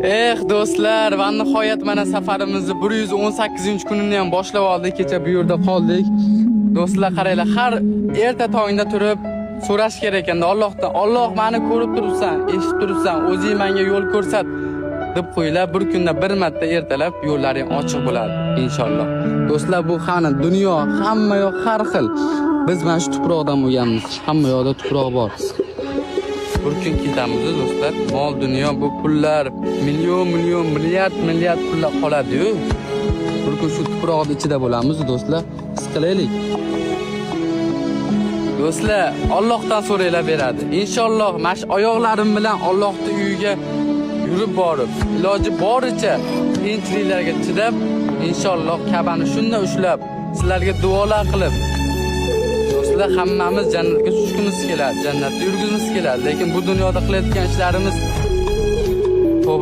Do'stlar, va nihoyat mana safarimizni 118-kunini ham boshlab oldik. Kecha bu yerda qoldik. Do'stlar, qaranglar, har erta tongda turib so'rash kerak ekanda Allohdan. Alloh meni ko'rib turibsan, eshitib turibsan, o'zing menga yo'l ko'rsat deb qo'ylar. Bir kunda bir marta ertalab yo'llaring ochiq bo'ladi inshaalloh. Do'stlar, bu qani dunyo hamma yoq har xil. Biz mana shu tuproqdan bo'lganmiz. Hamma yoqda tuproq bor. Bir kun ketamiz do'stlar. Mol dunyo, bu pullar, million, milliard pullar qoladi-yu. Bir kun shu tuproqning ichida bo'lamiz do'stlar. His qilaylik. Do'stlar, Allohdan so'raylar beradi. Inshaalloh mash oyoqlarim bilan Allohning uyiga yurib borib, iloji boricha qiyinchiliklarga chidab, inshaalloh Ka'bani shunda ushlab, sizlarga duolar qilib, do'stlar, hammamiz jannatga tushishimiz keladi, jannatda yurgimiz keladi. Lekin bu dunyoda qilayotgan ishlarimiz